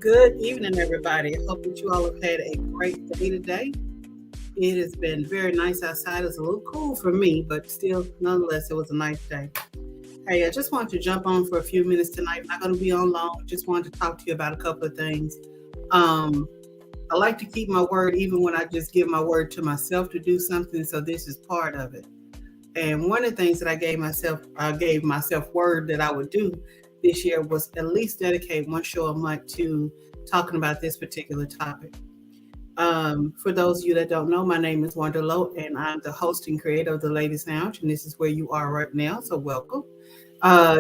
Good evening, everybody. I hope that you all have had a great day today. It has been very nice outside. It's a little cool for me, but still, nonetheless, it was a nice day. Hey, I just wanted to jump on for a few minutes tonight. I'm not going to be on long. Just wanted to talk to you about a couple of things. Um, I like to keep my word even when I just give my word to myself to do something. So this is part of it. And one of the things that I gave myself word that I would do this year was at least dedicate one show a month to talking about this particular topic. For those of you that don't know, my name is Wanda Lowe, and I'm the host and creator of the Ladies Lounge, and this is where you are right now. So welcome.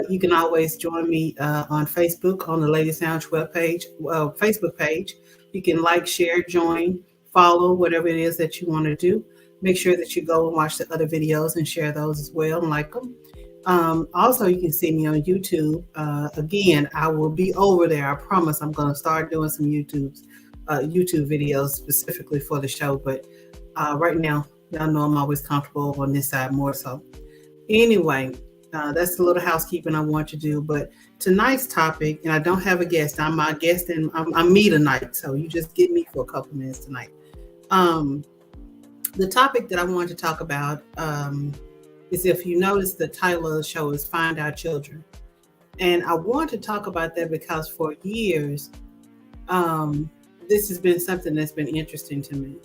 You can always join me on Facebook on the Ladies Lounge Facebook page. You can like, share, join, follow, whatever it is that you want to do. Make sure that you go and watch the other videos and share those as well and like them. Also, you can see me on YouTube. Again, I will be over there. I promise I'm going to start doing some YouTube videos specifically for the show. But right now, y'all know I'm always comfortable on this side more so. Anyway, that's a little housekeeping I want to do. But tonight's topic, and I don't have a guest. I'm my guest, and I'm me tonight. So you just get me for a couple minutes tonight. The topic that I want to talk about is, if you notice, the title of the show is Find Our Children. And I want to talk about that because for years, this has been something that's been interesting to me.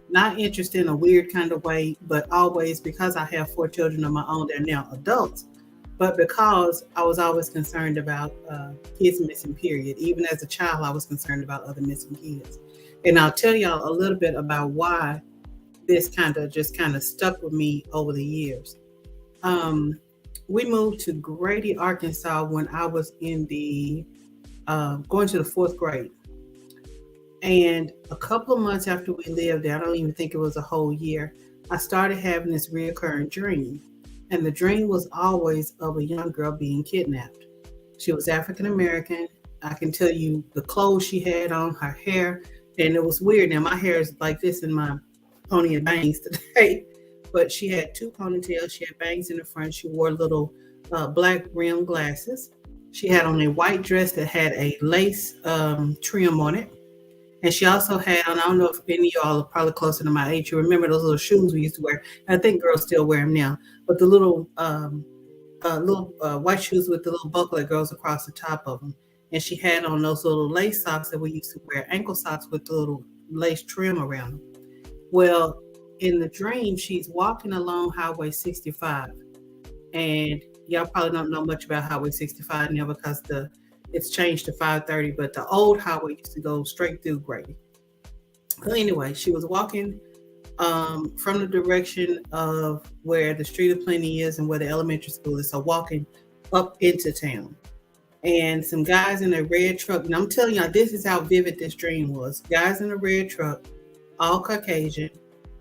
Not interested in a weird kind of way, but always because I have 4 children of my own. They're now adults. But because I was always concerned about kids missing, period. Even as a child, I was concerned about other missing kids. And I'll tell y'all a little bit about why this kind of stuck with me over the years. We moved to Grady, Arkansas when I was in the going to the 4th grade. And a couple of months after we lived there, I don't even think it was a whole year, I started having this reoccurring dream. And the dream was always of a young girl being kidnapped. She was African American. I can tell you the clothes she had on, her hair, and it was weird. Now my hair is like this in my pony and bangs today, but she had 2 ponytails. She had bangs in the front. She wore little black rimmed glasses. She had on a white dress that had a lace trim on it. And she also had on, I don't know if any of y'all are probably closer to my age, you remember those little shoes we used to wear. I think girls still wear them now, but the little white shoes with the little buckle that goes across the top of them. And she had on those little lace socks that we used to wear, ankle socks with the little lace trim around them. Well, in the dream, she's walking along Highway 65. And y'all probably don't know much about Highway 65 now because it's changed to 530, but the old highway used to go straight through Grady. So anyway, she was walking from the direction of where the Street of Plenty is and where the elementary school is, so walking up into town. And some guys in a red truck, and I'm telling y'all, this is how vivid this dream was. Guys in a red truck, all Caucasian.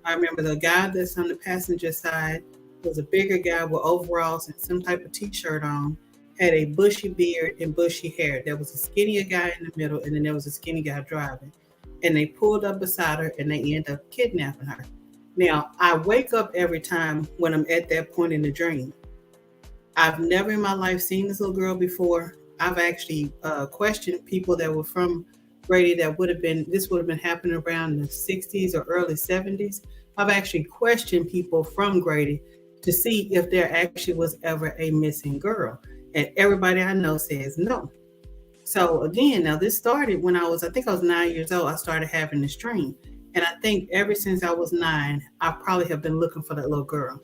I remember the guy that's on the passenger side was a bigger guy with overalls and some type of t-shirt on, had a bushy beard and bushy hair. There was a skinnier guy in the middle, and then there was a skinny guy driving. And they pulled up beside her, and they end up kidnapping her. Now, I wake up every time when I'm at that point in the dream. I've never in my life seen this little girl before. I've actually questioned people that were from Grady this would have been happening around the 60s or early 70s. I've actually questioned people from Grady to see if there actually was ever a missing girl. And everybody I know says no. So again, now this started when I think I was 9 years old. I started having this dream. And I think ever since I was 9, I probably have been looking for that little girl.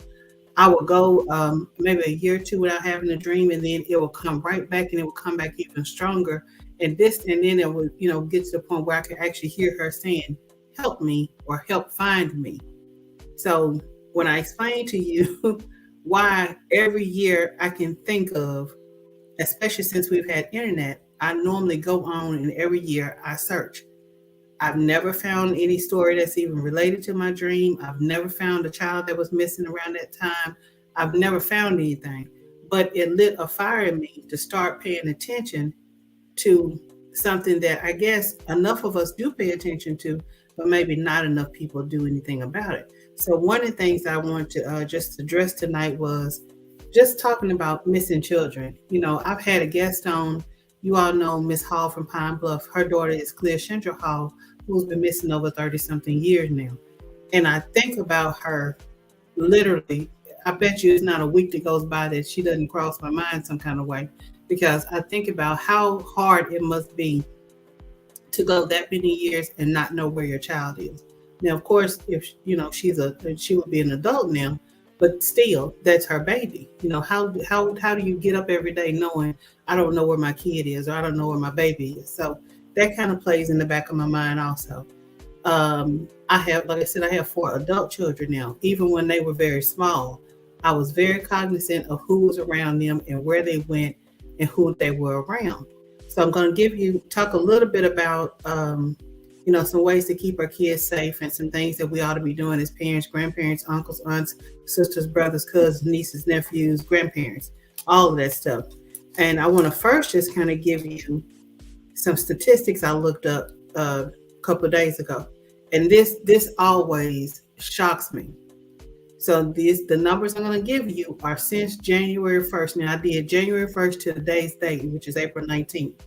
I would go maybe a year or 2 without having a dream, and then it will come right back, and it will come back even stronger. And then it would, get to the point where I could actually hear her saying, "Help me," or "Help find me." So when I explain to you why every year I can think of, especially since we've had internet, I normally go on and every year I search. I've never found any story that's even related to my dream. I've never found a child that was missing around that time. I've never found anything, but it lit a fire in me to start paying attention to something that I guess enough of us do pay attention to, but maybe not enough people do anything about it. So one of the things I wanted to just address tonight was just talking about missing children. I've had a guest on You all know Miss Hall from Pine Bluff. Her daughter is Cleashindra Hall, who's been missing over 30-something years now. And I think about her literally. I bet you it's not a week that goes by that she doesn't cross my mind some kind of way, because I think about how hard it must be to go that many years and not know where your child is. Now, of course, if she would be an adult now, but still, that's her baby. How do you get up every day knowing I don't know where my kid is, or I don't know where my baby is? So that kind of plays in the back of my mind also. I have, like I said, I have 4 adult children now. Even when they were very small, I was very cognizant of who was around them and where they went and who they were around. So I'm going to talk a little bit about, some ways to keep our kids safe and some things that we ought to be doing as parents, grandparents, uncles, aunts, sisters, brothers, cousins, nieces, nephews, grandparents, all of that stuff. And I want to first just kind of give you some statistics I looked up a couple of days ago. And this always shocks me. So the numbers I'm going to give you are since January 1st. Now, I did January 1st to today's date, which is April 19th.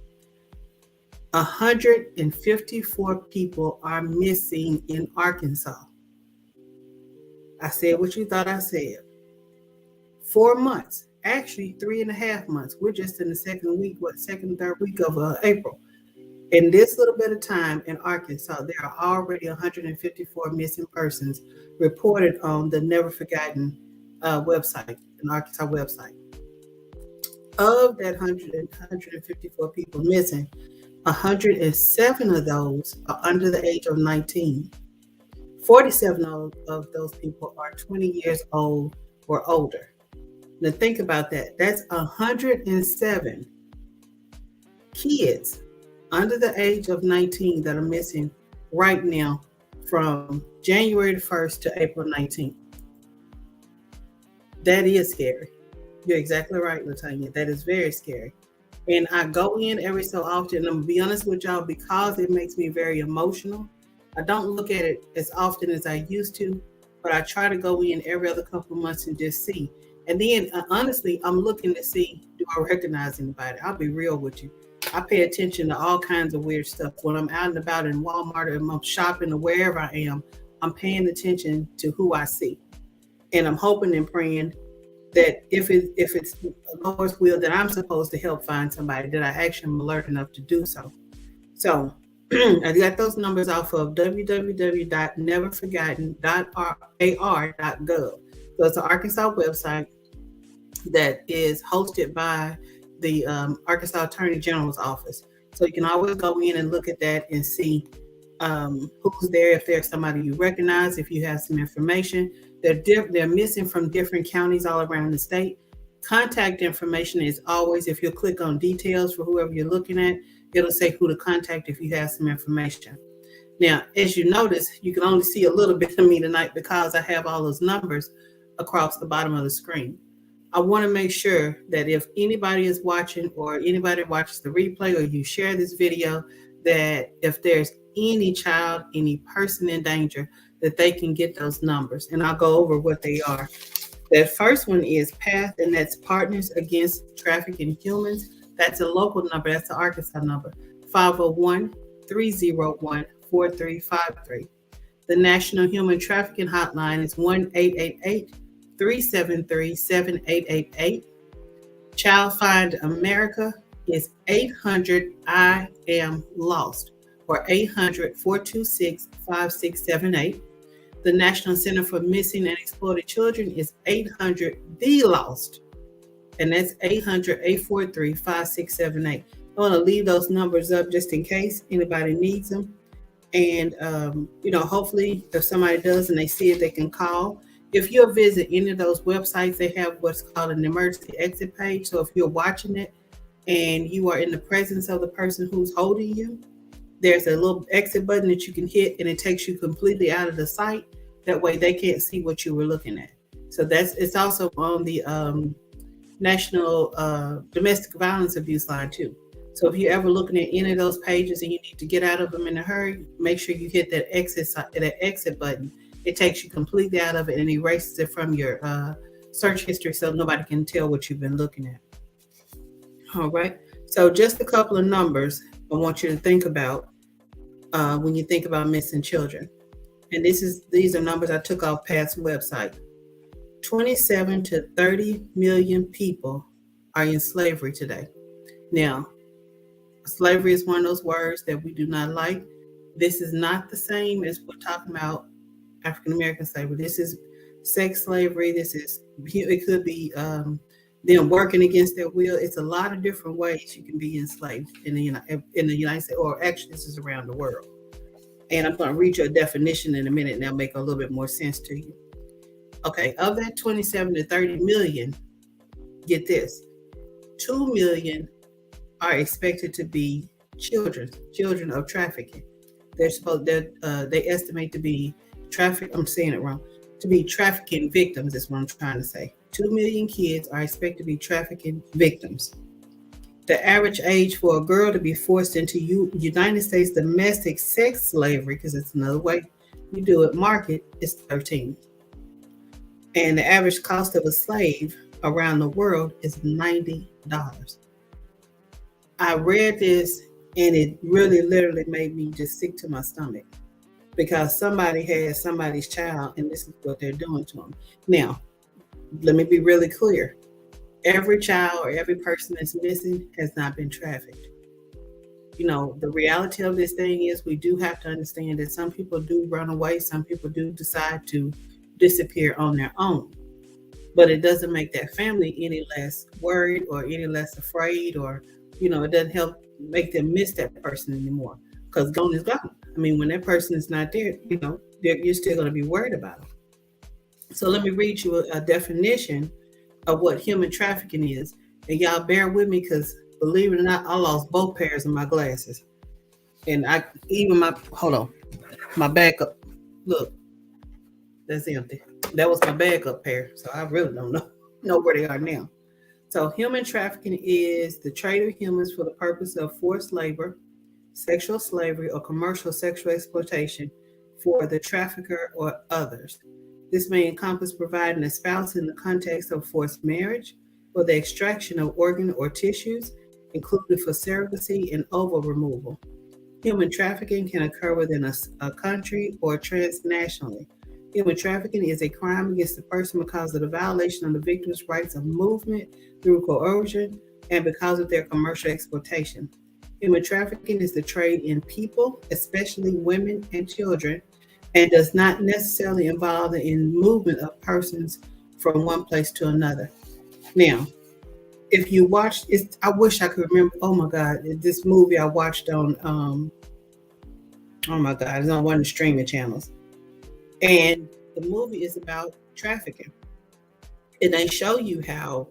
154 people are missing in Arkansas. I said what you thought I said. 4 months, actually 3.5 months. We're just in the second, third week of April. In this little bit of time in Arkansas, there are already 154 missing persons reported on the Never Forgotten website, an Arkansas website. Of that 154 people missing, 107 of those are under the age of 19. 47 of those people are 20 years old or older. Now think about that. That's 107 kids under the age of 19 that are missing right now from January 1st to April 19th. That is scary. You're exactly right, Latanya. That is very scary. And I go in every so often, and I'm going to be honest with y'all, because it makes me very emotional. I don't look at it as often as I used to, but I try to go in every other couple of months and just see. And then, honestly, I'm looking to see, do I recognize anybody? I'll be real with you. I pay attention to all kinds of weird stuff. When I'm out and about in Walmart or I'm shopping or wherever I am, I'm paying attention to who I see. And I'm hoping and praying that if it's the Lord's will that I'm supposed to help find somebody, that I actually am alert enough to do so. So I got those numbers off of www.neverforgotten.ar.gov. So it's an Arkansas website that is hosted by the Arkansas Attorney General's office. So you can always go in and look at that and see who's there, if there's somebody you recognize, if you have some information. They're missing from different counties all around the state. Contact information is always, if you'll click on details for whoever you're looking at, it'll say who to contact if you have some information. Now, as you notice, you can only see a little bit of me tonight because I have all those numbers across the bottom of the screen. I want to make sure that if anybody is watching or anybody watches the replay or you share this video, that if there's any child, any person in danger, that they can get those numbers. And I'll go over what they are. That first one is PATH, and that's Partners Against Trafficking Humans. That's a local number. That's the Arkansas number, 501-301-4353. The National Human Trafficking Hotline is 1-888-373-7888. Child Find America is 800-I-AM-LOST or 800-426-5678. The National Center for Missing and Exploited Children is 800-THE-LOST, and that's 800-843-5678. I want to leave those numbers up just in case anybody needs them. And, hopefully if somebody does and they see it, they can call. If you'll visit any of those websites, they have what's called an emergency exit page. So if you're watching it and you are in the presence of the person who's holding you, there's a little exit button that you can hit and it takes you completely out of the site. That way they can't see what you were looking at. So it's also on the National Domestic Violence Abuse line too. So if you're ever looking at any of those pages and you need to get out of them in a hurry, make sure you hit that exit button. It takes you completely out of it and erases it from your search history so nobody can tell what you've been looking at. All right. So just a couple of numbers I want you to think about when you think about missing children. And these are numbers I took off PATH's website. 27 to 30 million people are in slavery today. Now, slavery is one of those words that we do not like. This is not the same as we're talking about African American slavery. This is sex slavery. It could be them working against their will. It's a lot of different ways you can be enslaved in the United States, or actually this is around the world. And I'm going to read you a definition in a minute, and that'll make a little bit more sense to you. Okay, of that 27 to 30 million, get this, 2 million are expected to be children of trafficking. They estimate to be I'm saying it wrong, to be trafficking victims is what I'm trying to say. 2 million kids are expected to be trafficking victims. The average age for a girl to be forced into United States domestic sex slavery, because it's another way you do it, market, is 13. And the average cost of a slave around the world is $90. I read this and it really literally made me just sick to my stomach, because somebody has somebody's child and this is what they're doing to them. Now, let me be really clear. Every child or every person that's missing has not been trafficked. You know, the reality of this thing is we do have to understand that some people do run away. Some people do decide to disappear on their own. But it doesn't make that family any less worried or any less afraid, or, you know, it doesn't help make them miss that person anymore, because gone is gone. I mean, when that person is not there, you know, you're still going to be worried about them. So let me read you a definition of what human trafficking is. And y'all bear with me, because believe it or not, I lost both pairs of my glasses. And hold on, my backup, look, that's empty. That was my backup pair. So I really don't know where they are now. So human trafficking is the trade of humans for the purpose of forced labor, sexual slavery, or commercial sexual exploitation for the trafficker or others. This may encompass providing a spouse in the context of forced marriage or the extraction of organ or tissues, including for surrogacy and ovum removal. Human trafficking can occur within a country or transnationally. Human trafficking is a crime against the person because of the violation of the victim's rights of movement through coercion and because of their commercial exploitation. Human trafficking is the trade in people, especially women and children, and does not necessarily involve the movement of persons from one place to another. Now, if you watch it, I wish I could remember. Oh my God, this movie I watched on, oh my God, it's on one of the streaming channels. And the movie is about trafficking. And they show you how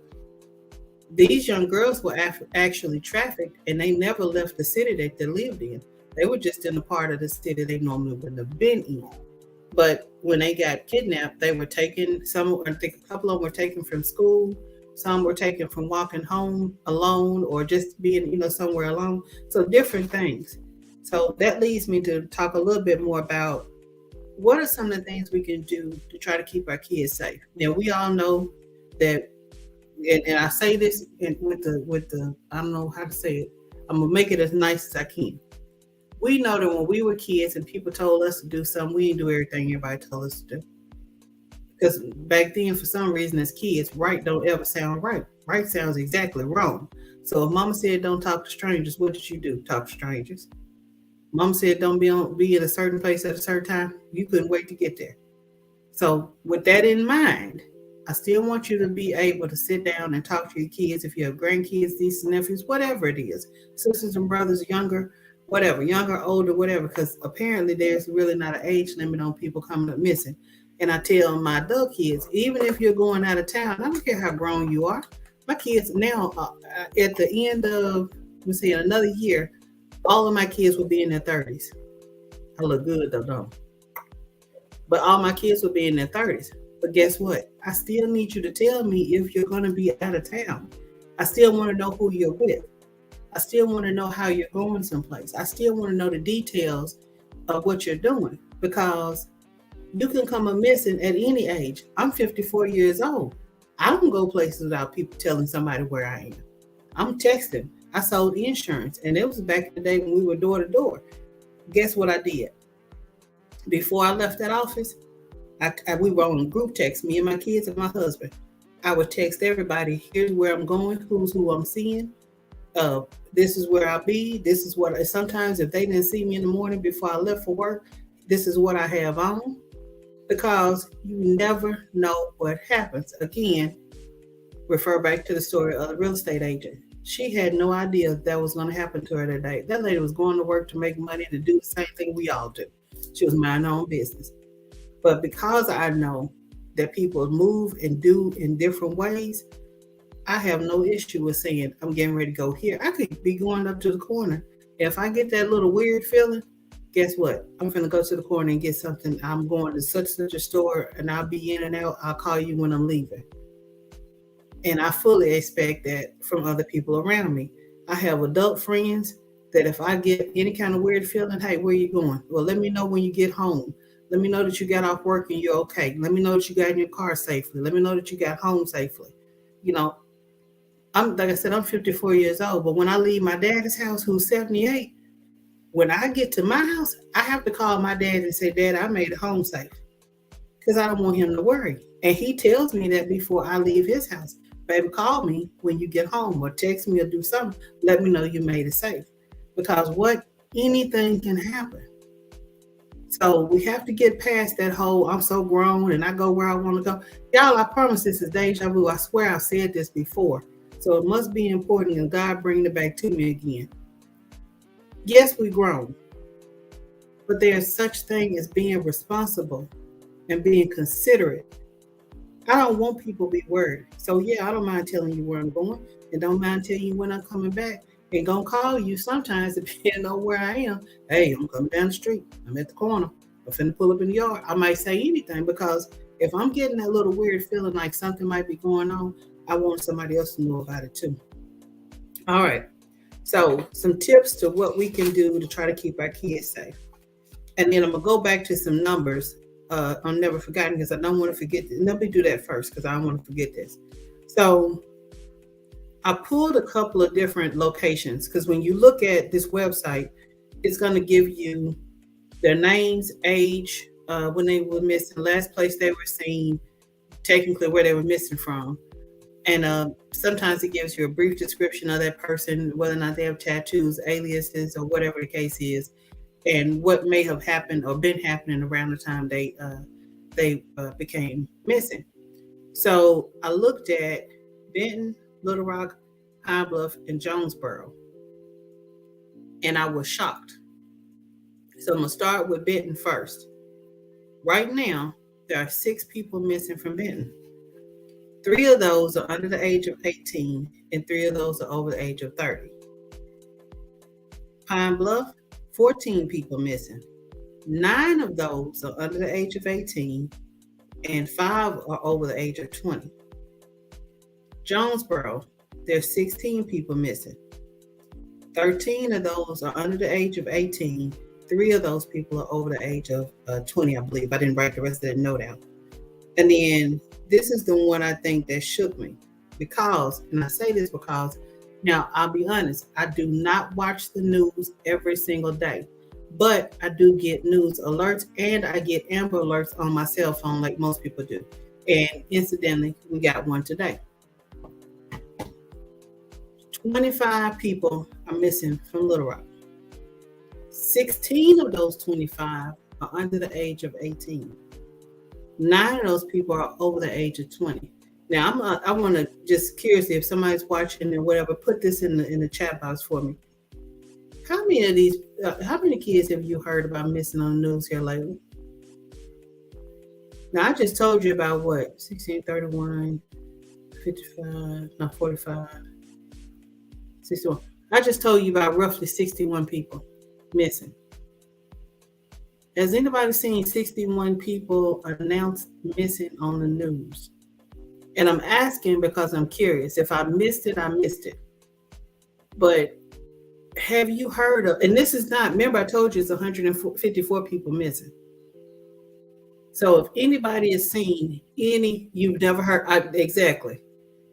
these young girls were actually trafficked, and they never left the city that they lived in. They were just in a part of the city they normally wouldn't have been in. But when they got kidnapped, they were taken, I think a couple of them were taken from school. Some were taken from walking home alone, or just being, you know, somewhere alone. So different things. So that leads me to talk a little bit more about what are some of the things we can do to try to keep our kids safe. Now, we all know that, and I say this with the, I don't know how to say it. I'm gonna make it as nice as I can. We know that when we were kids and people told us to do something, we didn't do everything everybody told us to do. Because back then, for some reason, as kids, right don't ever sound right. Right sounds exactly wrong. So if mama said don't talk to strangers, what did you do? Talk to strangers. Mama said don't be in a certain place at a certain time. You couldn't wait to get there. So with that in mind, I still want you to be able to sit down and talk to your kids. If you have grandkids, nieces and nephews, whatever it is, sisters and brothers, younger, whatever, younger, older, whatever, because apparently there's really not an age limit on people coming up missing. And I tell my adult kids, even if you're going out of town, I don't care how grown you are. My kids now, at the end of, in another year, all of my kids will be in their 30s. I look good though, don't I? But all my kids will be in their 30s. But guess what? I still need you to tell me if you're going to be out of town. I still want to know who you're with. I still want to know how you're going someplace. I still want to know the details of what you're doing, because you can come up missing at any age. I'm 54 years old. I don't go places without people telling somebody where I am. I'm texting. I sold insurance, and it was back in the day when we were door to door. Guess what I did? Before I left that office, we were on a group text, me and my kids and my husband. I would text everybody, here's where I'm going, who I'm seeing. This is where I'll be. This is what, sometimes if they didn't see me in the morning before I left for work, this is what I have on, because you never know what happens. Again, refer back to the story of the real estate agent. She had no idea that was going to happen to her that day. That lady was going to work to make money, to do the same thing we all do. She was minding her own business. But because I know that people move and do in different ways, I have no issue with saying, I'm getting ready to go here. I could be going up to the corner. If I get that little weird feeling, guess what? I'm going to go to the corner and get something. I'm going to such a store, and I'll be in and out. I'll call you when I'm leaving. And I fully expect that from other people around me. I have adult friends that if I get any kind of weird feeling, hey, where are you going? Well, let me know when you get home. Let me know that you got off work and you're okay. Let me know that you got in your car safely. Let me know that you got home safely. You know, like I said, I'm 54 years old, but when I leave my dad's house, who's 78, when I get to my house, I have to call my dad and say, Dad, I made it home safe, because I don't want him to worry. And he tells me that before I leave his house. Baby, call me when you get home, or text me, or do something. Let me know you made it safe. Because anything can happen. So we have to get past that whole, I'm so grown and I go where I want to go. Y'all, I promise this is deja vu. I swear I've said this before. So it must be important, and God bringing it back to me again. Yes, we grown. But there's such thing as being responsible and being considerate. I don't want people to be worried. So yeah, I don't mind telling you where I'm going, and don't mind telling you when I'm coming back, and gonna call you sometimes depending on where I am. Hey, I'm coming down the street. I'm at the corner. I'm finna pull up in the yard. I might say anything, because if I'm getting that little weird feeling like something might be going on, I want somebody else to know about it too. All right. So some tips to what we can do to try to keep our kids safe. And then I'm gonna go back to some numbers. I'm never forgotten, because I don't want to forget this. Let me do that first, because I don't want to forget this. So I pulled a couple of different locations, because when you look at this website, it's going to give you their names, age, when they were missing, last place they were seen, technically where they were missing from. And sometimes it gives you a brief description of that person, whether or not they have tattoos, aliases, or whatever the case is, and what may have happened or been happening around the time they became missing. So I looked at Benton, Little Rock, Pine Bluff, and Jonesboro, and I was shocked. So I'm gonna start with Benton first. Right now, there are 6 people missing from Benton. 3 of those are under the age of 18, and 3 of those are over the age of 30. Pine Bluff, 14 people missing. 9 of those are under the age of 18, and 5 are over the age of 20. Jonesboro, there's 16 people missing. 13 of those are under the age of 18. 3 of those people are over the age of 20, I believe. I didn't write the rest of that note out. And then this is the one I think that shook me, because, and I say this because, now I'll be honest, I do not watch the news every single day, but I do get news alerts, and I get Amber Alerts on my cell phone like most people do. And incidentally, we got one today. 25 people are missing from Little Rock. 16 of those 25 are under the age of 18. 9 of those people are over the age of 20. Now, I want to just curious if somebody's watching or whatever, put this in the chat box for me. How many kids have you heard about missing on the news here lately? Now, I just told you about what? 16, 31, 55, no, 45, 61. I just told you about roughly 61 people missing. Has anybody seen 61 people announced missing on the news? And I'm asking because I'm curious. If I missed it, I missed it. But have you heard of, and this is not, remember I told you it's 154 people missing. So if anybody has seen any, you've never heard, exactly.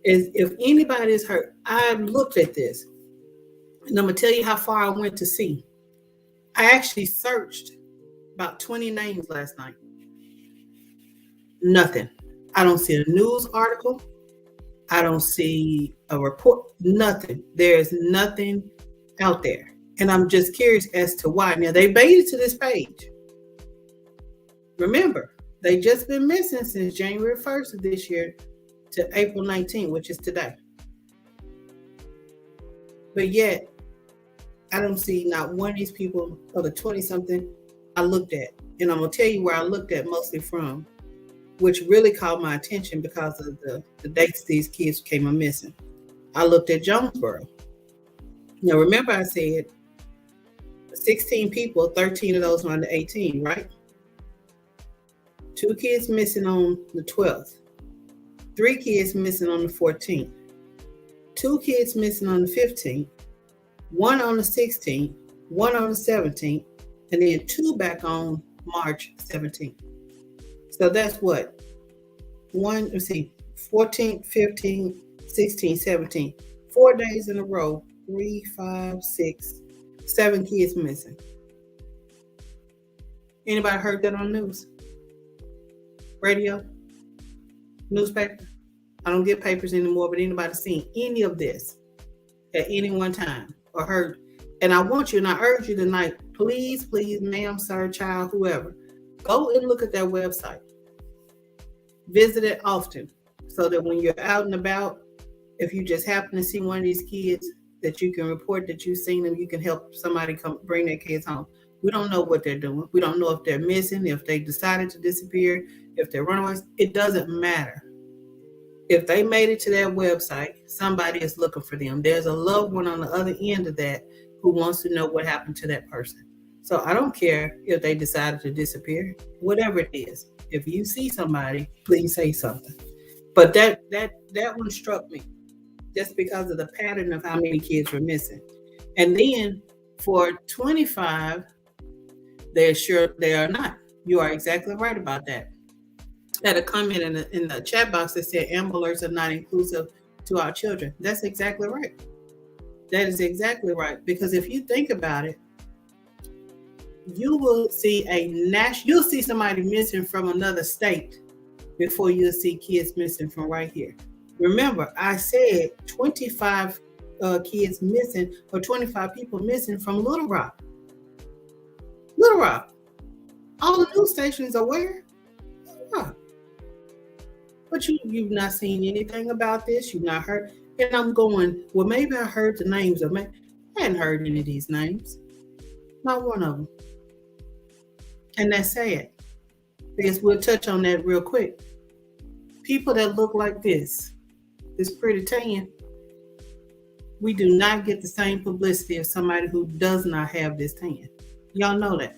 If anybody has heard, I've looked at this. And I'm going to tell you how far I went to see. I actually searched about 20 names last night. Nothing. I don't see a news article. I don't see a report. Nothing. There's nothing out there. And I'm just curious as to why. Now, they made it to this page. Remember, they just been missing since January 1st of this year to April 19th, which is today. But yet, I don't see not one of these people or the 20-something I looked at. And I'm going to tell you where I looked at mostly from, which really caught my attention because of the dates these kids came missing. I looked at Jonesboro. Now, remember I said 16 people, 13 of those were under 18, right? 2 kids missing on the 12th. 3 kids missing on the 14th. 2 kids missing on the 15th. 1 on the 16th. 1 on the 17th. And then 2 back on March 17th. So that's what? 14, 15, 16, 17. 4 days in a row. 3, 5, 6, 7 kids missing. Anybody heard that on the news? Radio? Newspaper? I don't get papers anymore, but anybody seen any of this at any one time or heard? And I want you, and I urge you tonight, please, ma'am, sir, child, whoever, go and look at their website. Visit it often so that when you're out and about, if you just happen to see one of these kids, that you can report that you've seen them, you can help somebody come bring their kids home. We don't know what they're doing. We don't know if they're missing, if they decided to disappear, if they're runaways. It doesn't matter. If they made it to that website, somebody is looking for them. There's a loved one on the other end of that who wants to know what happened to that person. So I don't care if they decided to disappear, whatever it is. If you see somebody, please say something. But that one struck me just because of the pattern of how many kids were missing. And then for 25, they're sure they are not. You are exactly right about that. I had a comment in the chat box that said Amber Alerts are not inclusive to our children. That's exactly right. That is exactly right. Because if you think about it, you will see you'll see somebody missing from another state before you'll see kids missing from right here. Remember, I said 25 kids missing or 25 people missing from Little Rock. Little Rock. All the news stations are where? Little Rock. But you've not seen anything about this. You've not heard. And I'm going, well, maybe I heard the names. I hadn't heard any of these names. Not one of them. And that's sad. Because we'll touch on that real quick. People that look like this pretty tan, we do not get the same publicity as somebody who does not have this tan. Y'all know that.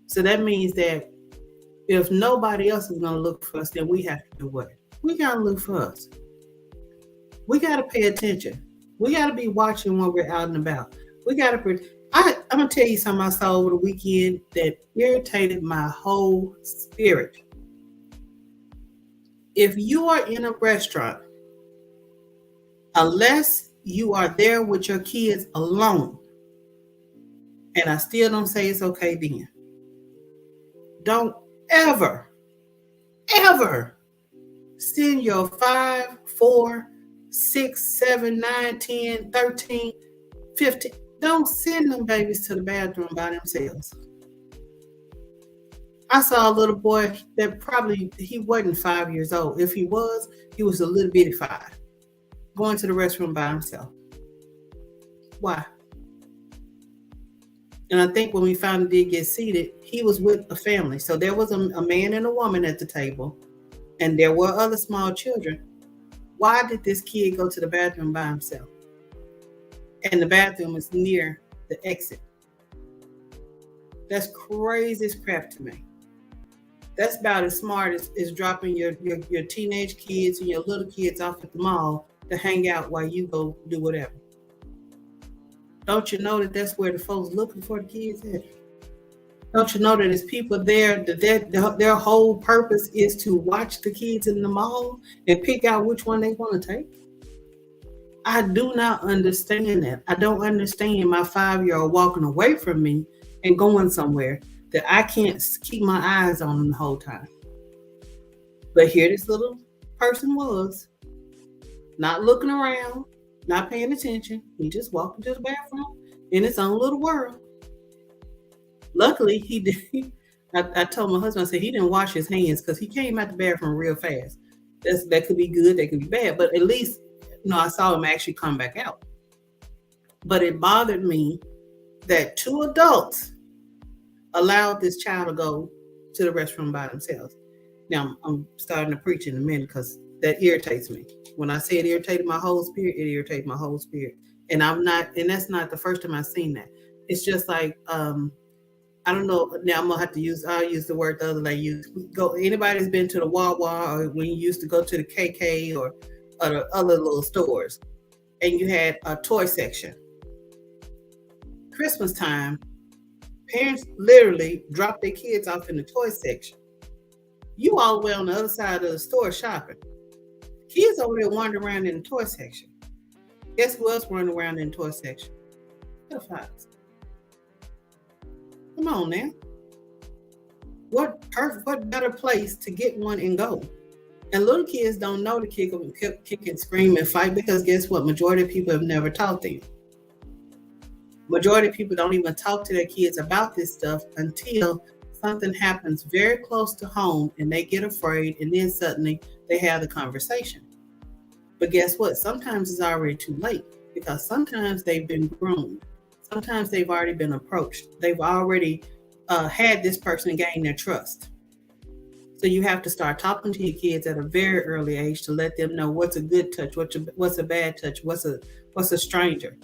So that means that if nobody else is going to look for us, then we have to do what? We got to look for us. We got to pay attention. We got to be watching when we're out and about. We got to. I'm going to tell you something I saw over the weekend that irritated my whole spirit. If you are in a restaurant, unless you are there with your kids alone, and I still don't say it's okay then, don't ever send your 5, 4, 6, 7, 9, 10, 13, 15. Don't send them babies to the bathroom by themselves. I saw a little boy that he wasn't 5 years old. If he was a little bitty 5, going to the restroom by himself. Why? And I think when we finally did get seated, he was with a family. So there was a man and a woman at the table, and there were other small children. Why did this kid go to the bathroom by himself? And the bathroom is near the exit. That's crazy as crap to me. That's about as smart as dropping your teenage kids and your little kids off at the mall to hang out while you go do whatever. Don't you know that that's where the folks looking for the kids at? Don't you know that there's people there that their whole purpose is to watch the kids in the mall and pick out which one they want to take? I do not understand that. I don't understand my 5-year-old walking away from me and going somewhere that I can't keep my eyes on him the whole time. But here this little person was, not looking around, not paying attention. He just walked into the bathroom in his own little world. Luckily, he did. I told my husband, I said he didn't wash his hands because he came out the bathroom real fast. That could be good, that could be bad, but at least I saw him actually come back out. But it bothered me that 2 adults allowed this child to go to the restroom by themselves. Now I'm starting to preach in a minute because that irritates me. When I say it irritated my whole spirit, it irritated my whole spirit. And that's not the first time I've seen that. It's just like I don't know. Now I'm gonna have to I'll use the word the other lady used. Anybody's been to the Wawa or when you used to go to the KK or the other little stores, and you had a toy section. Christmas time, parents literally drop their kids off in the toy section. You all the way on the other side of the store shopping. Kids over there wandering around in the toy section. Guess who else running around in the toy section? Pedophiles. Come on now. What better place to get one and go? And little kids don't know to kick and scream and fight because guess what? Majority of people have never taught them. Majority of people don't even talk to their kids about this stuff until something happens very close to home and they get afraid and then suddenly they have the conversation. But guess what? Sometimes it's already too late because sometimes they've been groomed. Sometimes they've already been approached. They've already had this person gain their trust. So you have to start talking to your kids at a very early age to let them know what's a good touch, what's a bad touch, what's a stranger.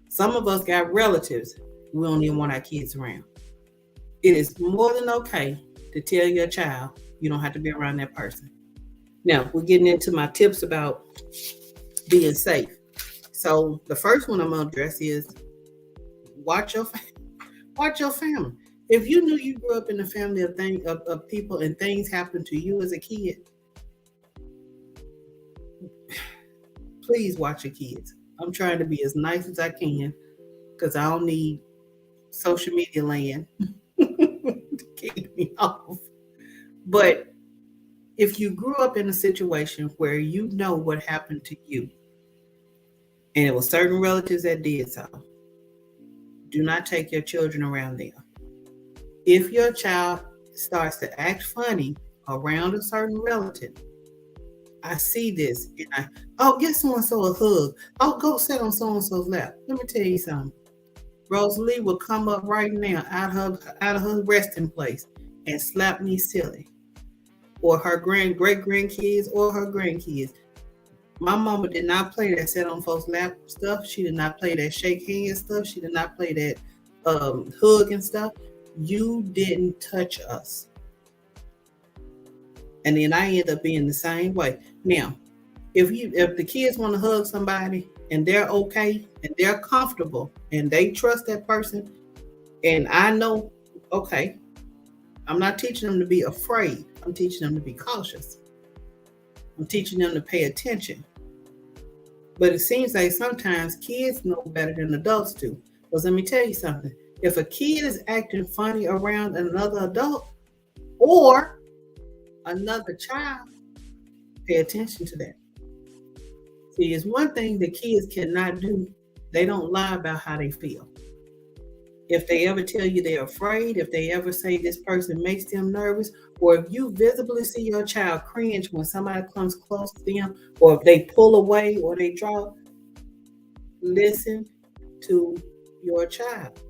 Some of us got relatives we don't even want our kids around. It is more than okay to tell your child you don't have to be around that person. Now, we're getting into my tips about being safe. So the first one I'm going to address is watch your family. If you knew you grew up in a family of people and things happened to you as a kid, please watch your kids. I'm trying to be as nice as I can because I don't need social media land to kick me off. But if you grew up in a situation where you know what happened to you, and it was certain relatives that did so, do not take your children around them. If your child starts to act funny around a certain relative, I see this, and get so-and-so a hug. Go sit on so-and-so's lap. Let me tell you something. Rosalie will come up right now out of her resting place and slap me silly. Or her great grandkids or her grandkids. My mama did not play that sit on folks' lap stuff. She did not play that shake hands stuff. She did not play that hug and stuff. You didn't touch us. And then I end up being the same way. Now, if the kids want to hug somebody and they're okay and they're comfortable and they trust that person, and I know, okay, I'm not teaching them to be afraid. I'm teaching them to be cautious. I'm teaching them to pay attention. But it seems like sometimes kids know better than adults do. Because let me tell you something. If a kid is acting funny around another adult or another child, pay attention to that. See, it's one thing that kids cannot do. They don't lie about how they feel. If they ever tell you they're afraid, if they ever say this person makes them nervous, or if you visibly see your child cringe when somebody comes close to them, or if they pull away or they draw, listen to your child.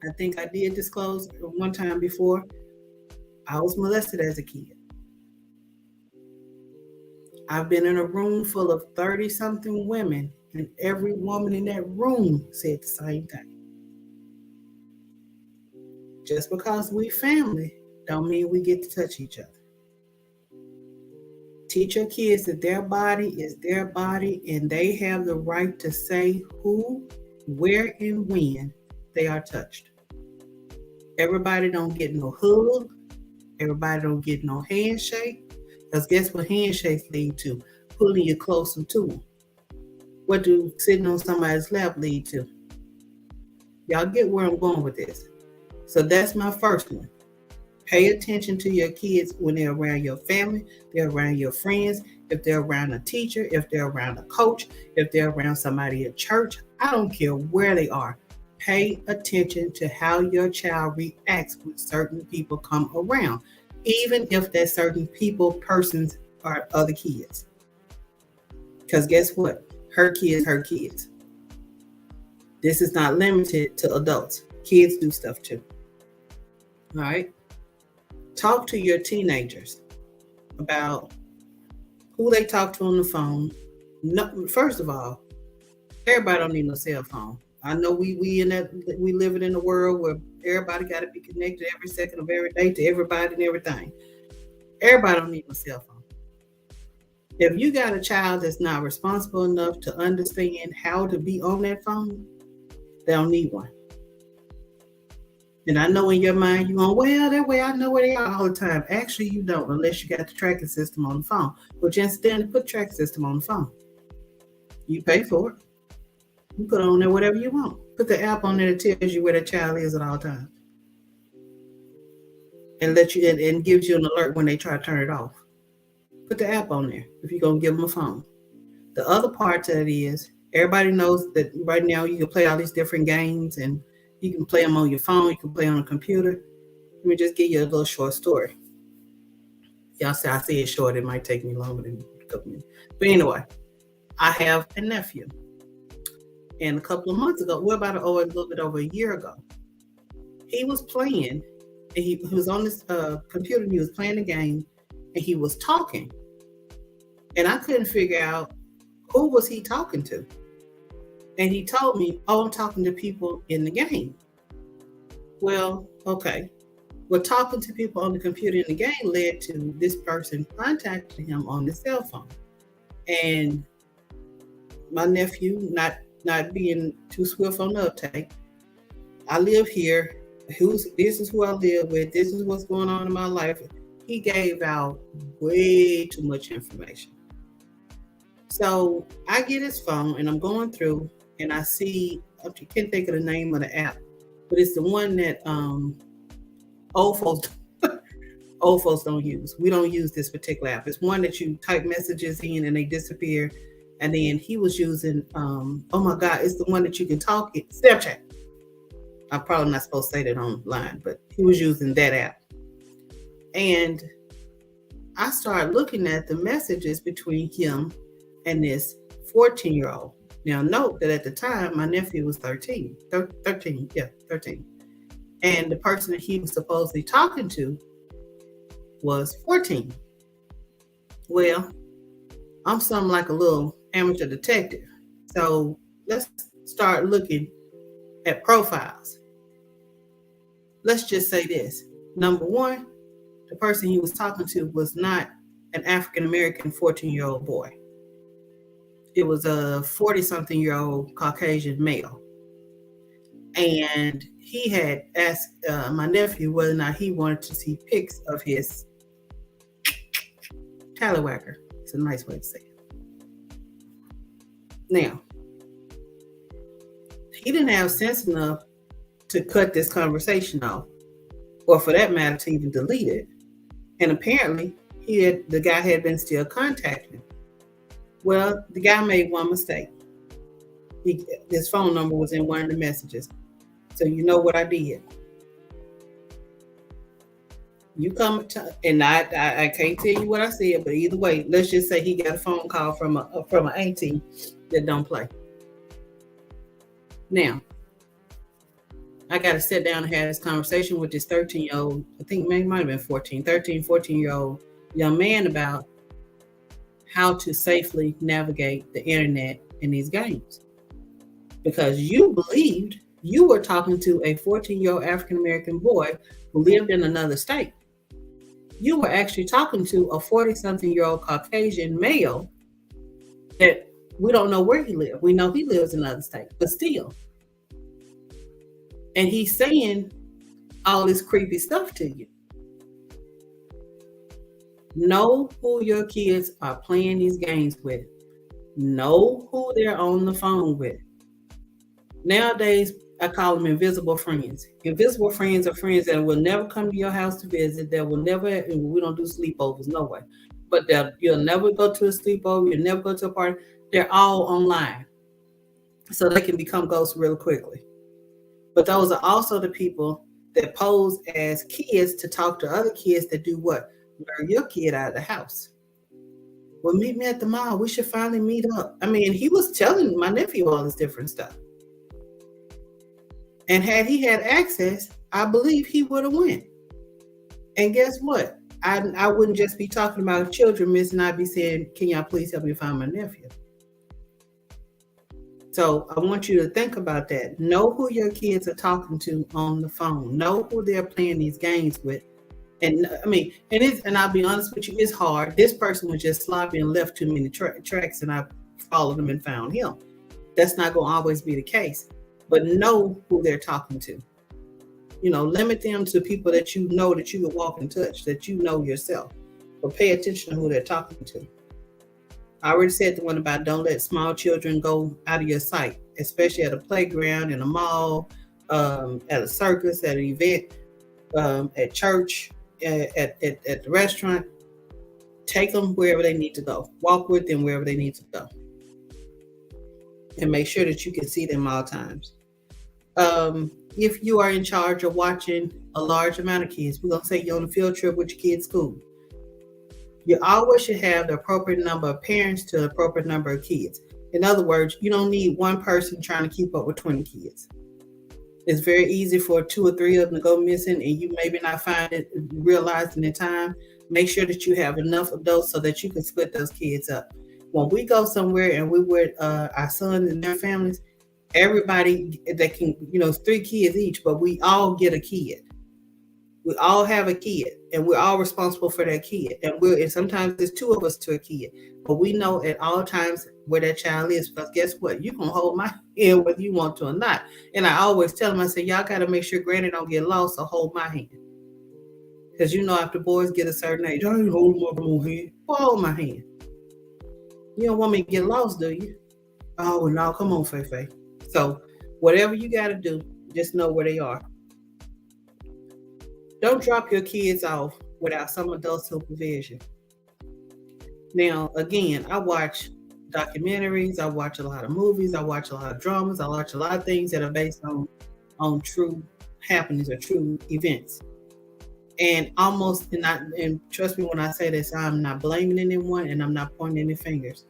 I think I did disclose one time before, I was molested as a kid. I've been in a room full of 30-something women, and every woman in that room said the same thing. Just because we family don't mean we get to touch each other. Teach your kids that their body is their body and they have the right to say who, where, and when they are touched. Everybody don't get no hug. Everybody don't get no handshake. Because guess what handshakes lead to? pulling you closer to them. What do sitting on somebody's lap lead to? Y'all get where I'm going with this. So that's my first one. Pay attention to your kids when they're around your family, they're around your friends, if they're around a teacher, if they're around a coach, if they're around somebody at church. I don't care where they are. Pay attention to how your child reacts when certain people come around, even if that certain people, persons, are other kids. Because guess what? Her kids. This is not limited to adults. Kids do stuff too. All right? Talk to your teenagers about who they talk to on the phone. No, first of all, everybody don't need no cell phone. I know we living in a world where everybody got to be connected every second of every day to everybody and everything. Everybody don't need no cell phone. If you got a child that's not responsible enough to understand how to be on that phone, they don't need one. And I know in your mind you're going, well, that way I know where they are all the time. Actually, you don't, unless you got the tracking system on the phone. Which incidentally, put the tracking system on the phone. You pay for it. You put on there whatever you want. Put the app on there that tells you where the child is at all times. And and gives you an alert when they try to turn it off. Put the app on there if you're going to give them a phone. The other part to it is, everybody knows that right now you can play all these different games, and you can play them on your phone, you can play on a computer. Let me just give you a little short story. Y'all say I say it's short, it might take me longer than a couple minutes. But anyway, I have a nephew. And a couple of months ago, a little bit over a year ago, he was playing, and he was on this computer, and he was playing the game, and he was talking. And I couldn't figure out who was he talking to. And he told me, oh, I'm talking to people in the game. Well, okay. Well, talking to people on the computer in the game led to this person contacting him on the cell phone. And my nephew, not being too swift on the uptake, I live here. This is who I live with. This is what's going on in my life. He gave out way too much information. So I get his phone and I'm going through and I see, I can't think of the name of the app, but it's the one that old folks don't use. We don't use this particular app. It's one that you type messages in and they disappear. And then he was using, oh my God, it's the one that you can talk, Snapchat. I'm probably not supposed to say that online, but he was using that app. And I started looking at the messages between him and this 14-year-old. Now, note that at the time, my nephew was 13. 13. And the person that he was supposedly talking to was 14. Well, I'm something like a little amateur detective. So let's start looking at profiles. Let's just say this. Number one, the person he was talking to was not an African-American 14-year-old boy. It was a 40-something-year-old Caucasian male. And he had asked my nephew whether or not he wanted to see pics of his tallywhacker. It's a nice way to say it. Now, he didn't have sense enough to cut this conversation off, or for that matter, to even delete it. And apparently, the guy had been still contacting him. Well, the guy made one mistake. His phone number was in one of the messages. So you know what I did. You come to, and I can't tell you what I said, but either way, let's just say he got a phone call from an auntie that don't play. Now, I got to sit down and have this conversation with this 13-year-old, I think maybe might have been 14-year-old young man about how to safely navigate the internet in these games. Because you believed you were talking to a 14-year-old African-American boy who lived in another state. You were actually talking to a 40-something-year-old Caucasian male that we don't know where he lives. We know he lives in another state, but still. And he's saying all this creepy stuff to you. Know who your kids are playing these games with. Know who they're on the phone with. Nowadays, I call them invisible friends. Invisible friends are friends that will never come to your house to visit, that will never, and we don't do sleepovers, no way. But that you'll never go to a sleepover, you'll never go to a party. They're all online. So they can become ghosts real quickly. But those are also the people that pose as kids to talk to other kids that do what? Lure your kid out of the house. Well, meet me at the mall. We should finally meet up. I mean, he was telling my nephew all this different stuff. And had he had access, I believe he would have went. And guess what? I wouldn't just be talking about children missing. I'd be saying, can y'all please help me find my nephew? So I want you to think about that. Know who your kids are talking to on the phone. Know who they're playing these games with. And I mean, and I'll be honest with you, it's hard. This person was just sloppy and left too many tracks, and I followed them and found him. That's not going to always be the case. But know who they're talking to. Limit them to people that you know that you can walk and touch, that you know yourself. But pay attention to who they're talking to. I already said the one about don't let small children go out of your sight, especially at a playground, in a mall, at a circus, at an event, at church, at the restaurant. Take them wherever they need to go. Walk with them wherever they need to go. And make sure that you can see them all times. If you are in charge of watching a large amount of kids, we're going to say you're on a field trip with your kids' school. You always should have the appropriate number of parents to the appropriate number of kids. In other words, you don't need one person trying to keep up with 20 kids. It's very easy for 2 or 3 of them to go missing, and you maybe not find it realized in the time. Make sure that you have enough adults so that you can split those kids up. When we go somewhere and we're with our sons and their families, everybody that can, 3 kids each, but we all get a kid. We all have a kid, and we're all responsible for that kid. And sometimes there's 2 of us to a kid, but we know at all times where that child is. Because guess what? You can hold my hand whether you want to or not. And I always tell them, I say, y'all got to make sure Granny don't get lost, so hold my hand. Because after boys get a certain age, I ain't holding my own hand. Well, hold my hand. You don't want me to get lost, do you? Oh, no, come on, Faye. So whatever you got to do, just know where they are. Don't drop your kids off without some adult supervision. Now, again, I watch documentaries, I watch a lot of movies, I watch a lot of dramas, I watch a lot of things that are based on true happenings or true events. And and trust me when I say this, I'm not blaming anyone and I'm not pointing any fingers.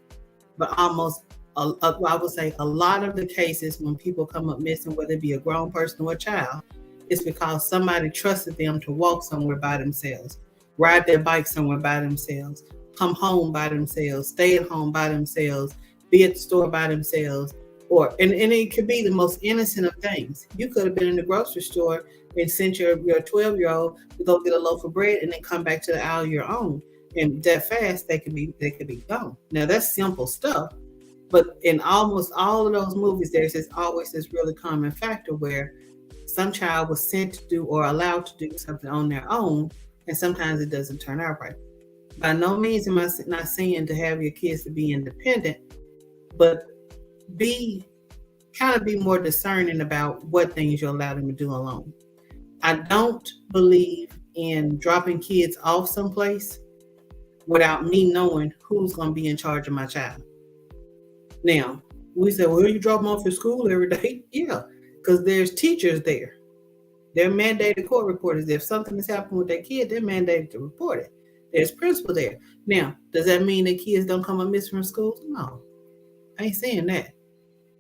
But I would say a lot of the cases when people come up missing, whether it be a grown person or a child, it's because somebody trusted them to walk somewhere by themselves, ride their bike somewhere by themselves, come home by themselves, stay at home by themselves, be at the store by themselves, and it could be the most innocent of things. You could have been in the grocery store and sent your 12-year-old to go get a loaf of bread and then come back to the aisle your own. And that fast, they could be gone. Now that's simple stuff, but in almost all of those movies, there's always this really common factor where some child was sent to do or allowed to do something on their own, and sometimes it doesn't turn out right. By no means am I not saying to have your kids to be independent, but be more discerning about what things you allow them to do alone. I don't believe in dropping kids off someplace without me knowing who's going to be in charge of my child. Now, we say, well, you drop them off at school every day? Yeah, because there's teachers there. They're mandated court reporters. If something has happened with their kid, they're mandated to report it. There's principal there. Now, does that mean that kids don't come up missing from school? No, I ain't saying that.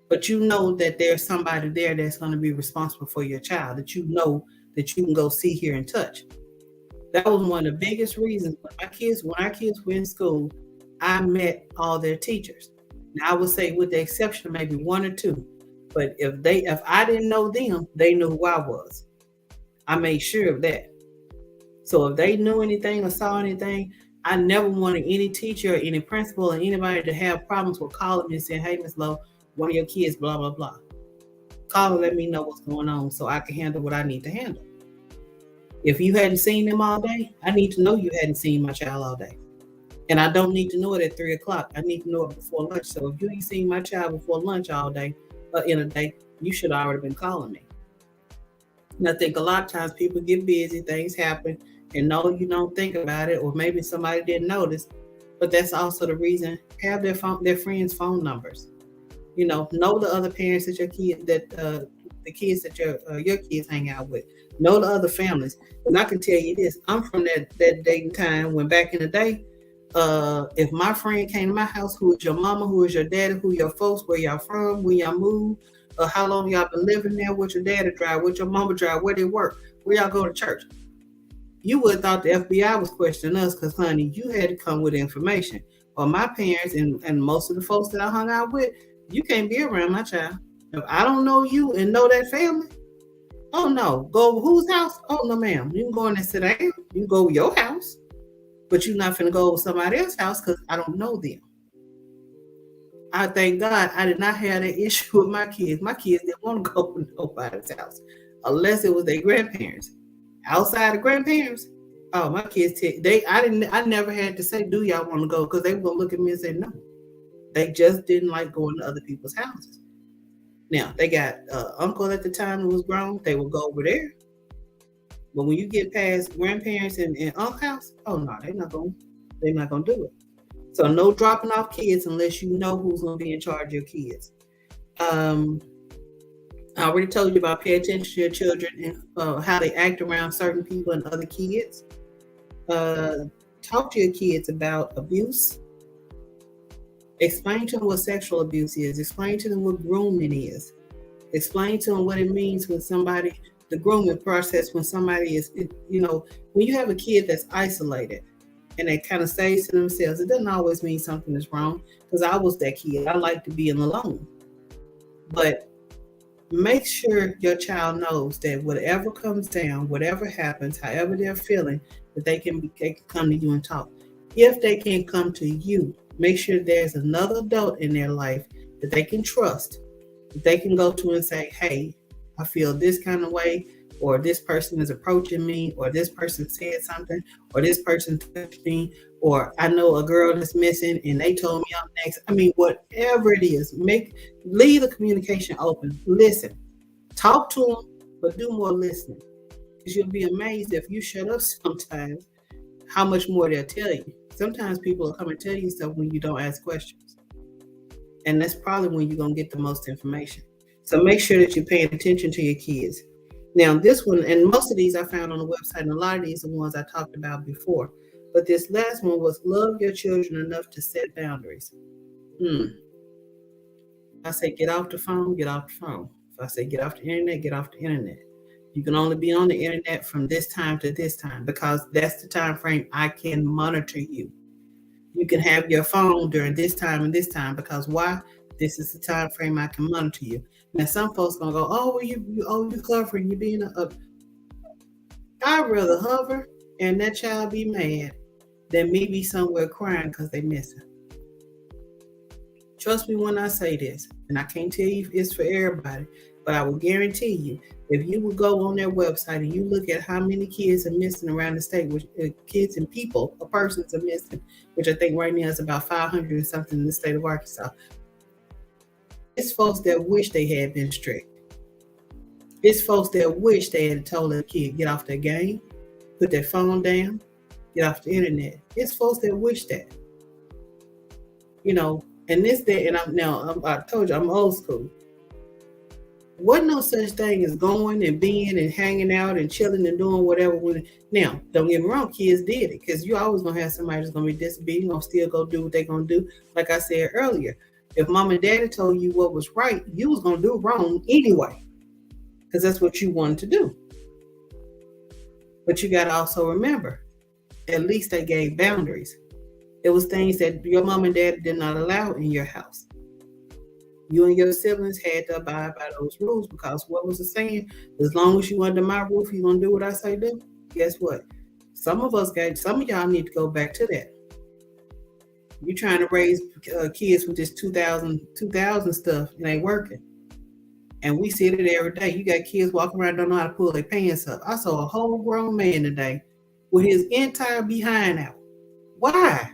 But you know that there's somebody there that's going to be responsible for your child, that you know that you can go see, hear, and touch. That was one of the biggest reasons when our kids were in school, I met all their teachers. Now, I would say with the exception of maybe 1 or 2, but if I didn't know them, they knew who I was. I made sure of that. So if they knew anything or saw anything, I never wanted any teacher or any principal or anybody to have problems with calling me and saying, hey, Ms. Lowe, one of your kids, blah, blah, blah. Call and let me know what's going on so I can handle what I need to handle. If you hadn't seen them all day, I need to know you hadn't seen my child all day. And I don't need to know it at 3 o'clock. I need to know it before lunch. So if you ain't seen my child before lunch all day, in a day, you should have already been calling me. And I think a lot of times people get busy, things happen, and no, you don't think about it, or maybe somebody didn't notice. But that's also the reason. Have their friends' phone numbers. Know the other parents that the kids that your kids hang out with. Know the other families. And I can tell you this: I'm from that dating time when back in the day. If my friend came to my house, who is your mama, who is your daddy, who your folks, where y'all from, when y'all moved, how long y'all been living there, what your daddy drive, what your mama drive, where they work, where y'all go to church. You would have thought the FBI was questioning us because, honey, you had to come with information. Or my parents and most of the folks that I hung out with, you can't be around my child. If I don't know you and know that family, oh no, go over whose house? Oh no, ma'am. You can go in and sit down. You can go over your house, but you're not finna go over somebody else's house because I don't know them. I thank God I did not have that issue with my kids. My kids didn't want to go to nobody's house unless it was their grandparents. Outside of grandparents, oh my kids, I never had to say, do y'all want to go? Because they were gonna look at me and say no. They just didn't like going to other people's houses. Now they got uncle at the time who was grown, they would go over there. But when you get past grandparents and uncle house, oh no, they're not gonna do it. So no dropping off kids unless you know who's gonna be in charge of your kids. I already told you about pay attention to your children and how they act around certain people and other kids. Talk to your kids about abuse. Explain to them what sexual abuse is. Explain to them what grooming is. Explain to them what it means when the grooming process, when somebody is, when you have a kid that's isolated and they kind of say to themselves, it doesn't always mean something is wrong, because I was that kid. I like to be alone. But make sure your child knows that whatever comes down, whatever happens, however they're feeling, that they can come to you and talk. If they can't come to you, make sure there's another adult in their life that they can trust, that they can go to and say, hey, I feel this kind of way, or this person is approaching me, or this person said something, or this person touched me, or I know a girl that's missing and they told me I'm next. I mean, whatever it is, leave the communication open. Listen, talk to them, but do more listening, because you'll be amazed if you shut up sometimes how much more they'll tell you. Sometimes people will come and tell you stuff when you don't ask questions. And that's probably when you're going to get the most information. So make sure that you're paying attention to your kids. Now, this one, and most of these I found on the website, and a lot of these are ones I talked about before. But this last one was love your children enough to set boundaries. I say get off the phone, get off the phone. If I say get off the internet, get off the internet. You can only be on the internet from this time to this time, because that's the time frame I can monitor you. You can have your phone during this time and this time, because why? This is the time frame I can monitor you. Now some folks gonna go, oh, well, you covering, you being I'd rather hover and that child be mad than me be somewhere crying because they missing. Trust me when I say this, and I can't tell you if it's for everybody, but I will guarantee you, if you would go on their website and you look at how many kids are missing around the state, which kids and people or persons are missing, which I think right now is about 500 and something in the state of Arkansas. It's folks that wish they had been strict. It's folks that wish they had told their kid, get off their game, put their phone down, get off the internet. It's folks that wish that. And this day, and I told you, I'm old school. Wasn't no such thing as going and being and hanging out and chilling and doing whatever. Now, don't get me wrong, kids did it, because you always going to have somebody that's going to be disobedient, going to still go do what they're going to do. Like I said earlier, if mom and daddy told you what was right, you was going to do wrong anyway, because that's what you wanted to do. But you got to also remember, at least they gave boundaries. It was things that your mom and dad did not allow in your house. You and your siblings had to abide by those rules, because what was the saying? As long as you under my roof, you're going to do what I say do. Guess what? Some of y'all need to go back to that. You're trying to raise kids with this 2000 stuff. It ain't working. And we see it every day. You got kids walking around don't know how to pull their pants up. I saw a whole grown man today with his entire behind out. Why?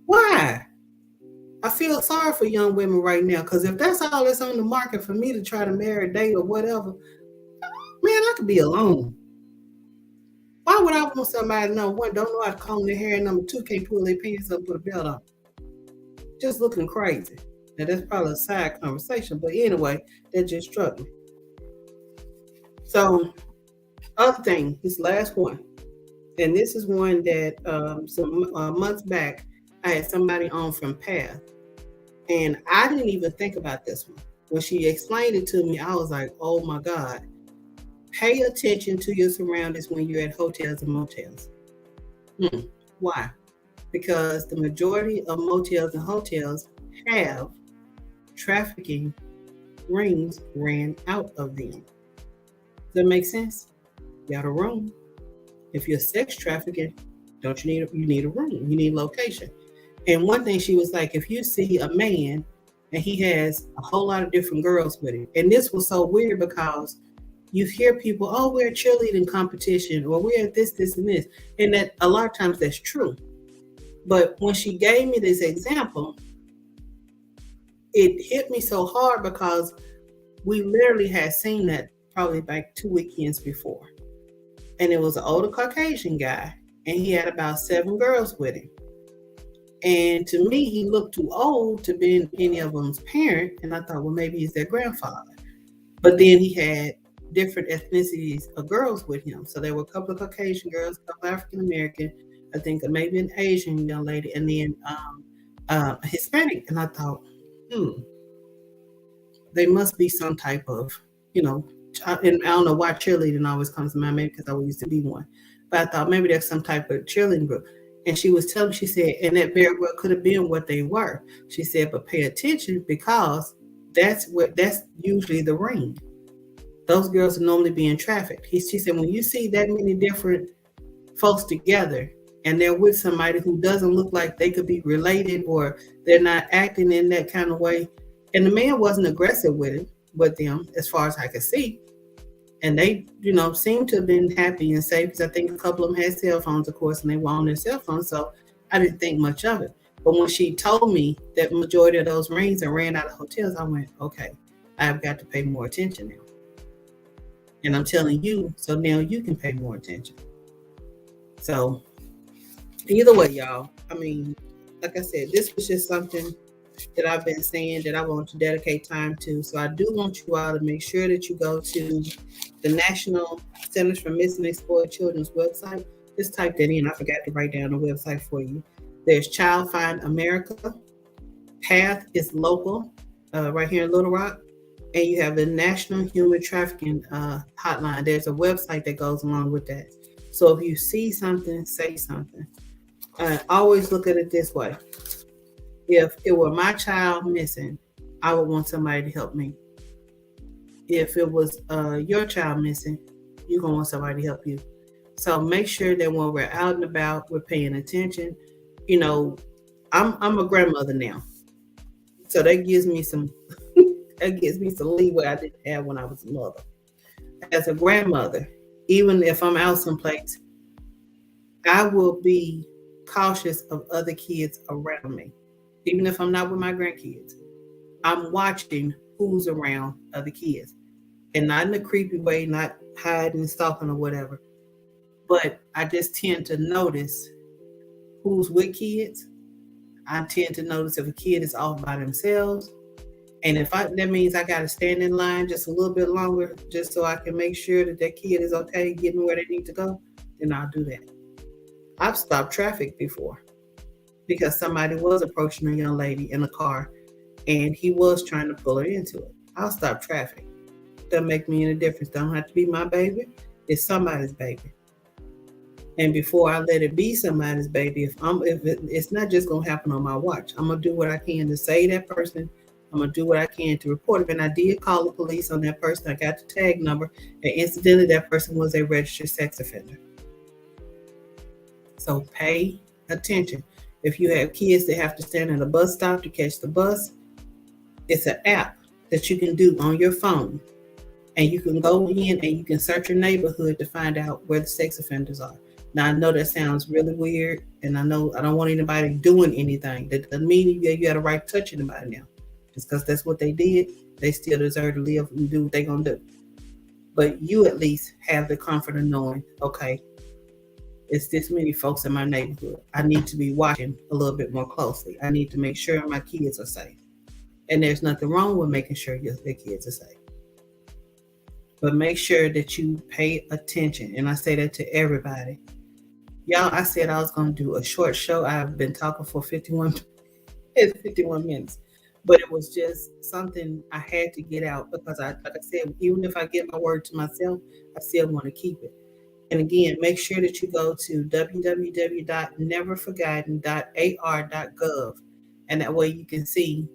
Why? I feel sorry for young women right now because if that's all that's on the market for me to try to marry, date, or whatever, man, I could be alone. Why would I want somebody to one don't know how to comb their hair, and number two can't pull their pants up, put a belt on? Just looking crazy. Now that's probably a side conversation, but anyway, that just struck me. So, other thing, this last one, and this is one that some months back I had somebody on from Path, and I didn't even think about this one. When she explained it to me, I was like, "Oh my God." Pay attention to your surroundings when you're at hotels and motels. Why? Because the majority of motels and hotels have trafficking rings ran out of them. Does that make sense? You got a room. If you're sex trafficking, don't you need a room? You need location. And one thing she was like, if you see a man and he has a whole lot of different girls with him, and this was so weird because you hear people, oh, we're a cheerleading competition, or we're at this, and this. And that a lot of times that's true. But when she gave me this example, it hit me so hard because we literally had seen that probably like 2 weekends before. And it was an older Caucasian guy, and he had about 7 girls with him. And to me, he looked too old to be any of them's parent. And I thought, well, maybe he's their grandfather. But then he had different ethnicities of girls with him. So there were a couple of Caucasian girls, a couple African American, I think maybe an Asian young lady, and then a Hispanic. And I thought, they must be some type of, and I don't know why cheerleading always comes to mind, maybe because I used to be one. But I thought maybe there's some type of cheerleading group. And she was telling me, she said, and that very well could have been what they were. She said, but pay attention because that's usually the ring. Those girls are normally being trafficked. She said, when you see that many different folks together and they're with somebody who doesn't look like they could be related, or they're not acting in that kind of way, and the man wasn't aggressive with them as far as I could see, and they, seemed to have been happy and safe, because I think a couple of them had cell phones, of course, and they were on their cell phones, so I didn't think much of it. But when she told me that majority of those rings are ran out of hotels, I went, okay, I've got to pay more attention now. And I'm telling you, so now you can pay more attention. So either way, y'all, I mean, like I said, this was just something that I've been saying that I want to dedicate time to. So I do want you all to make sure that you go to the National Centers for Missing and Exploited Children's website. Just type that in. I forgot to write down the website for you. There's Child Find America. Path is local, right here in Little Rock. And you have the National Human Trafficking Hotline. There's a website that goes along with that. So if you see something, say something. Always look at it this way. If it were my child missing, I would want somebody to help me. If it was your child missing, you're going to want somebody to help you. So make sure that when we're out and about, we're paying attention. I'm a grandmother now. So that gives me some leeway I didn't have when I was a mother. As a grandmother, even if I'm out someplace, I will be cautious of other kids around me. Even if I'm not with my grandkids, I'm watching who's around other kids. And not in a creepy way, not hiding and stalking or whatever. But I just tend to notice who's with kids. I tend to notice if a kid is off by themselves. And that means I got to stand in line just a little bit longer just so I can make sure that kid is okay getting where they need to go, then I'll do that. I've stopped traffic before because somebody was approaching a young lady in a car and he was trying to pull her into it. I'll stop traffic. Doesn't make me any difference. Don't have to be my baby. It's somebody's baby. And before I let it be somebody's baby, if it's not just going to happen on my watch, I'm going to do what I can to save that person. I'm going to do what I can to report it. And I did call the police on that person. I got the tag number. And incidentally, that person was a registered sex offender. So pay attention. If you have kids that have to stand at a bus stop to catch the bus, it's an app. that you can do on your phone. And you can go in and you can search your neighborhood to find out where the sex offenders are. Now, I know that sounds really weird, and I know I don't want anybody doing anything. That doesn't mean you got a right to touch anybody now. Just because that's what they did, they still deserve to live and do what they're going to do. But you at least have the comfort of knowing, okay, it's this many folks in my neighborhood. I need to be watching a little bit more closely. I need to make sure my kids are safe. And there's nothing wrong with making sure your kids are safe. But make sure that you pay attention. And I say that to everybody. Y'all, I said I was going to do a short show. I've been talking for 51 minutes. But it was just something I had to get out because, like I said, even if I get my word to myself, I still want to keep it. And again, make sure that you go to www.neverforgotten.ar.gov. And that way you can see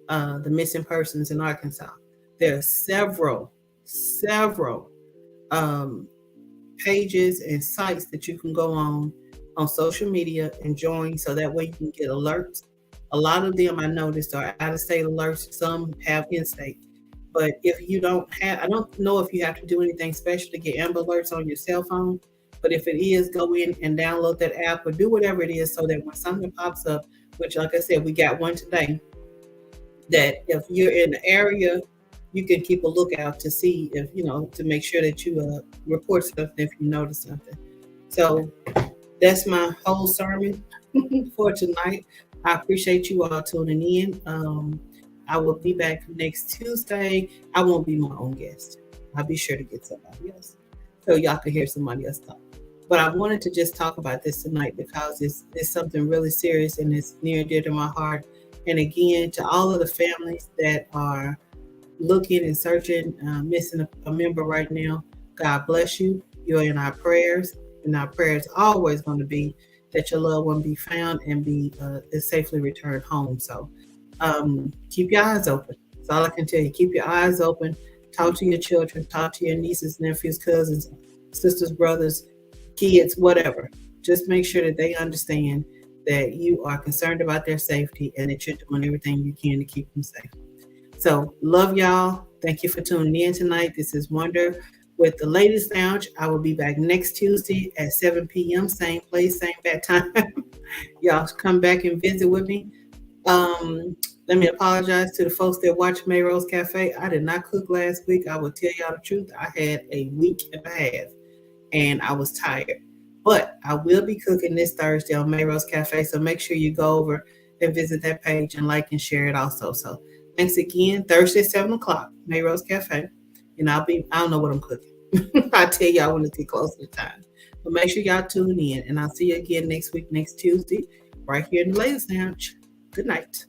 the missing persons in Arkansas. There are several pages and sites that you can go on social media and join, so that way you can get alerts. A lot of them I noticed are out-of-state alerts. Some have in-state. But if you don't have, I don't know if you have to do anything special to get Amber Alerts on your cell phone. But if it is, go in and download that app or do whatever it is so that when something pops up, which, like I said, we got one today, that if you're in the area, you can keep a lookout to see if, to make sure that you report something if you notice something. So that's my whole sermon for tonight. I appreciate you all tuning in. I will be back next Tuesday. I won't be my own guest. I'll be sure to get somebody else so y'all can hear somebody else talk. But I wanted to just talk about this tonight because it's something really serious and it's near and dear to my heart. And again, to all of the families that are looking and searching, missing a member right now, God bless you. You're in our prayers, and our prayers are always going to be that your loved one be found and be safely returned home. So keep your eyes open. That's all I can tell you. Keep your eyes open. Talk to your children. Talk to your nieces, nephews, cousins, sisters, brothers, kids, whatever. Just make sure that they understand that you are concerned about their safety and that you're doing everything you can to keep them safe. So love y'all. Thank you for tuning in tonight. This is Wonder with the Ladies Lounge. I will be back next Tuesday at 7 p.m. Same place, same bad time. Y'all come back and visit with me. Let me apologize to the folks that watch Mayro's Cafe. I did not cook last week. I will tell y'all the truth. I had a week and a half and I was tired. But I will be cooking this Thursday on Mayro's Cafe. So make sure you go over and visit that page and like and share it also. So thanks again. Thursday, 7 o'clock, Mayro's Cafe. And I don't know what I'm cooking. I'll tell y'all when it's get close to the time. But make sure y'all tune in. And I'll see you again next week, next Tuesday, right here in the Ladies Lounge. Good night.